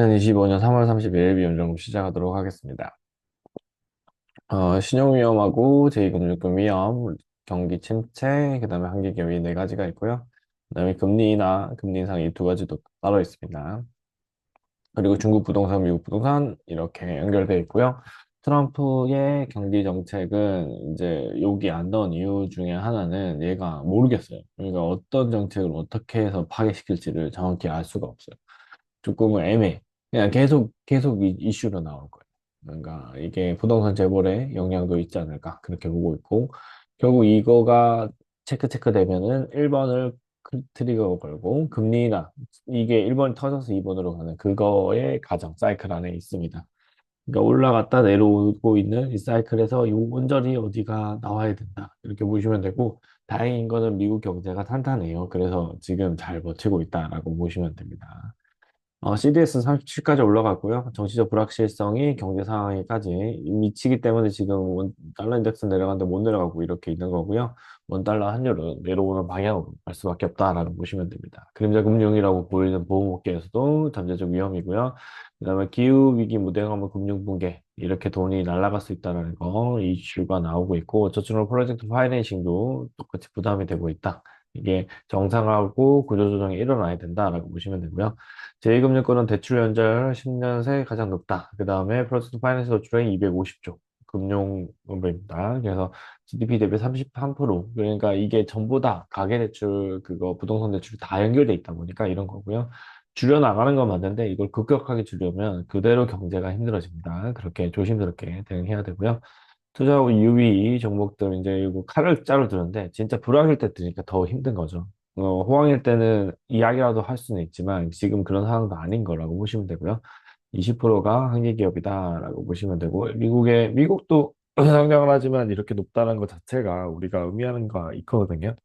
2025년 3월 30일 비연정보 시작하도록 하겠습니다. 신용위험하고 제2금융권 위험, 경기 침체, 그 다음에 한계 기업이 네 가지가 있고요. 그 다음에 금리 인하, 금리 인상 이 두 가지도 따로 있습니다. 그리고 중국 부동산, 미국 부동산 이렇게 연결되어 있고요. 트럼프의 경기 정책은 이제 여기 안 넣은 이유 중에 하나는 얘가 모르겠어요. 그러니까 어떤 정책을 어떻게 해서 파괴시킬지를 정확히 알 수가 없어요. 조금은 애매해. 그냥 계속 이슈로 나올 거예요. 그러니까 이게 부동산 재벌에 영향도 있지 않을까 그렇게 보고 있고 결국 이거가 체크 되면은 1번을 트리거 걸고 금리나 이게 1번이 터져서 2번으로 가는 그거의 과정 사이클 안에 있습니다. 그러니까 올라갔다 내려오고 있는 이 사이클에서 이 온전히 어디가 나와야 된다 이렇게 보시면 되고 다행인 거는 미국 경제가 탄탄해요. 그래서 지금 잘 버티고 있다라고 보시면 됩니다. CDS 37까지 올라갔고요. 정치적 불확실성이 경제 상황에까지 미치기 때문에 지금 달러 인덱스 내려가는데 못 내려가고 이렇게 있는 거고요. 원 달러 환율은 내려오는 방향으로 갈 수밖에 없다라고 보시면 됩니다. 그림자 금융이라고 보이는 보험업계에서도 잠재적 위험이고요. 그다음에 기후 위기 무대응하면 금융 붕괴 이렇게 돈이 날아갈 수 있다는 거 이슈가 나오고 있고 저축은 프로젝트 파이낸싱도 똑같이 부담이 되고 있다. 이게 정상화하고 구조조정이 일어나야 된다라고 보시면 되고요. 제2금융권은 대출 연절 10년 새 가장 높다. 그 다음에 프로젝트 파이낸스 노출액 250조. 금융업입니다. 그래서 GDP 대비 33%. 그러니까 이게 전부 다 가계대출, 그거 부동산 대출이 다 연결돼 있다 보니까 이런 거고요. 줄여나가는 건 맞는데 이걸 급격하게 줄이면 그대로 경제가 힘들어집니다. 그렇게 조심스럽게 대응해야 되고요. 투자하고 유의 종목들 이제 이거 칼을 자루 드는데 진짜 불황일 때 드니까 더 힘든 거죠. 호황일 때는 이야기라도 할 수는 있지만 지금 그런 상황도 아닌 거라고 보시면 되고요. 20%가 한계 기업이다라고 보시면 되고 미국도 상장을 하지만 이렇게 높다는 것 자체가 우리가 의미하는 거 있거든요.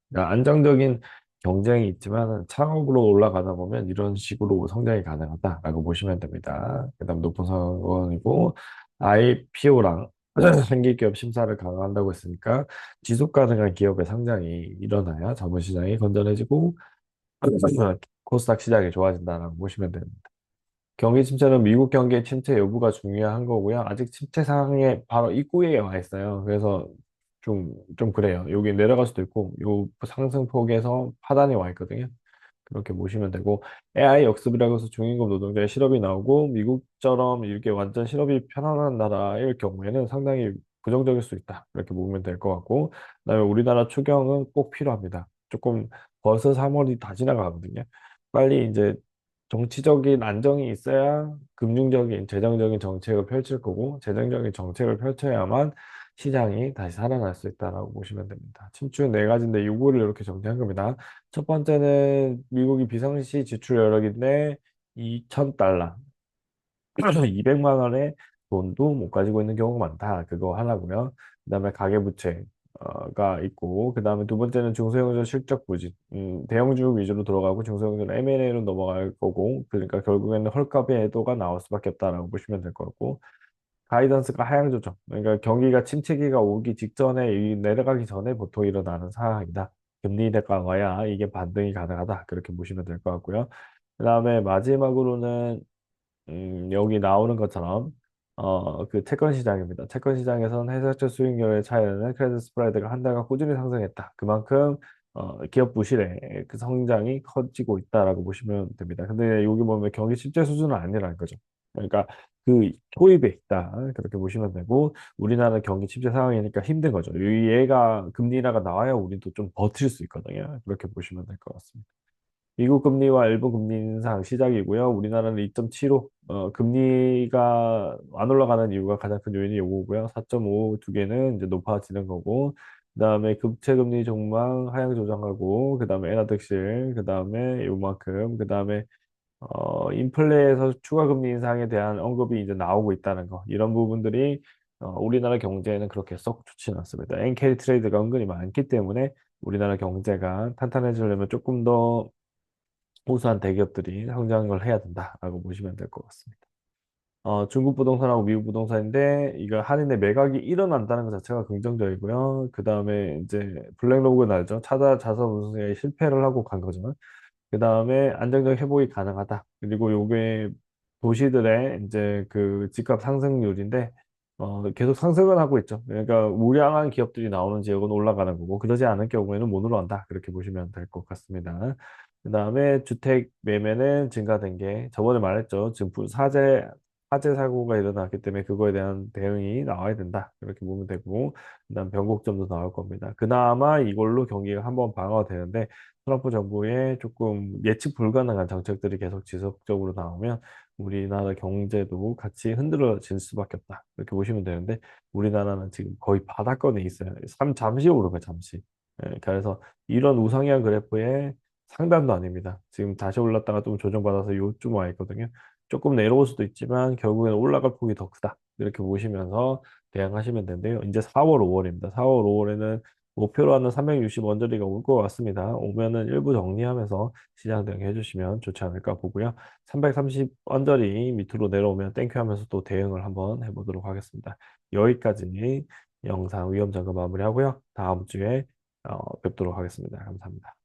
그러니까 안정적인 경쟁이 있지만 창업으로 올라가다 보면 이런 식으로 성장이 가능하다라고 보시면 됩니다. 그다음 높은 상원이고 IPO랑 생기기업 심사를 강화한다고 했으니까 지속 가능한 기업의 상장이 일어나야 자본시장이 건전해지고 코스닥 시장이 좋아진다라고 보시면 됩니다. 경기 침체는 미국 경기의 침체 여부가 중요한 거고요. 아직 침체 상황에 바로 입구에 와 있어요. 그래서 좀 그래요. 여기 내려갈 수도 있고, 요 상승폭에서 하단에 와 있거든요. 그렇게 보시면 되고, AI 역습이라고 해서 중임금 노동자의 실업이 나오고, 미국처럼 이렇게 완전 실업이 편안한 나라일 경우에는 상당히 부정적일 수 있다. 이렇게 보면 될 것 같고, 그다음에 우리나라 추경은 꼭 필요합니다. 조금 벌써 3월이 다 지나가거든요. 빨리 이제 정치적인 안정이 있어야 금융적인, 재정적인 정책을 펼칠 거고, 재정적인 정책을 펼쳐야만 시장이 다시 살아날 수 있다라고 보시면 됩니다. 침투 네 가지인데 요거를 이렇게 정리한 겁니다. 첫 번째는 미국이 비상시 지출 여력인데 2,000달러, 200만 원의 돈도 못 가지고 있는 경우가 많다. 그거 하나고요. 그다음에 가계부채가 있고, 그다음에 두 번째는 중소형조 실적 부진. 대형주 위주로 들어가고 중소형주는 M&A로 넘어갈 거고, 그러니까 결국에는 헐값의 애도가 나올 수밖에 없다라고 보시면 될 것 같고, 가이던스가 하향 조정. 그러니까 경기가 침체기가 오기 직전에 내려가기 전에 보통 일어나는 상황이다. 금리 인하 강화야 이게 반등이 가능하다. 그렇게 보시면 될 것 같고요. 그다음에 마지막으로는 여기 나오는 것처럼 그 채권 시장입니다. 채권 시장에서는 해외채 수익률의 차이는 크레딧 스프레드가 한 달간 꾸준히 상승했다. 그만큼 기업 부실의 그 성장이 커지고 있다라고 보시면 됩니다. 근데 여기 보면 경기 침체 수준은 아니라는 거죠. 그러니까 그 초입에 있다. 그렇게 보시면 되고 우리나라는 경기 침체 상황이니까 힘든 거죠. 얘가 금리 인하가 나와야 우리도 좀 버틸 수 있거든요. 그렇게 보시면 될 것 같습니다. 미국 금리와 일부 금리 인상 시작이고요. 우리나라는 2.75, 금리가 안 올라가는 이유가 가장 큰 요인이 요거고요. 4.5 두 개는 이제 높아지는 거고, 그다음에 급체 금리 전망 하향 조정하고, 그다음에 엔화득실, 그다음에 요만큼, 그다음에 인플레에서 추가 금리 인상에 대한 언급이 이제 나오고 있다는 거. 이런 부분들이 우리나라 경제에는 그렇게 썩 좋지는 않습니다. 엔캐리 트레이드가 은근히 많기 때문에 우리나라 경제가 탄탄해지려면 조금 더 우수한 대기업들이 성장을 해야 된다라고 보시면 될 것 같습니다. 중국 부동산하고 미국 부동산인데 이거 한인의 매각이 일어난다는 것 자체가 긍정적이고요. 그 다음에 이제 블랙로그가 나죠. 차다 자산 운송에 실패를 하고 간 거죠. 그 다음에 안정적 회복이 가능하다. 그리고 요게 도시들의 이제 그 집값 상승률인데 계속 상승은 하고 있죠. 그러니까 우량한 기업들이 나오는 지역은 올라가는 거고 그러지 않을 경우에는 못 올라간다. 그렇게 보시면 될 것 같습니다. 그다음에 주택 매매는 증가된 게 저번에 말했죠. 지금 화재 사고가 일어났기 때문에 그거에 대한 대응이 나와야 된다. 이렇게 보면 되고 그다음 변곡점도 나올 겁니다. 그나마 이걸로 경기가 한번 방어되는데 트럼프 정부의 조금 예측 불가능한 정책들이 계속 지속적으로 나오면 우리나라 경제도 같이 흔들어질 수밖에 없다. 이렇게 보시면 되는데 우리나라는 지금 거의 바닥권에 있어요. 잠시 오르고 잠시. 그래서 이런 우상향 그래프의 상단도 아닙니다. 지금 다시 올랐다가 좀 조정받아서 요쯤 와 있거든요. 조금 내려올 수도 있지만 결국에는 올라갈 폭이 더 크다. 이렇게 보시면서 대응하시면 되는데요. 이제 4월, 5월입니다. 4월, 5월에는 목표로 하는 360 원저리가 올 것 같습니다. 오면은 일부 정리하면서 시장 대응해 주시면 좋지 않을까 보고요. 330 언저리 밑으로 내려오면 땡큐 하면서 또 대응을 한번 해보도록 하겠습니다. 여기까지 영상 위험점검 마무리하고요. 다음 주에 뵙도록 하겠습니다. 감사합니다.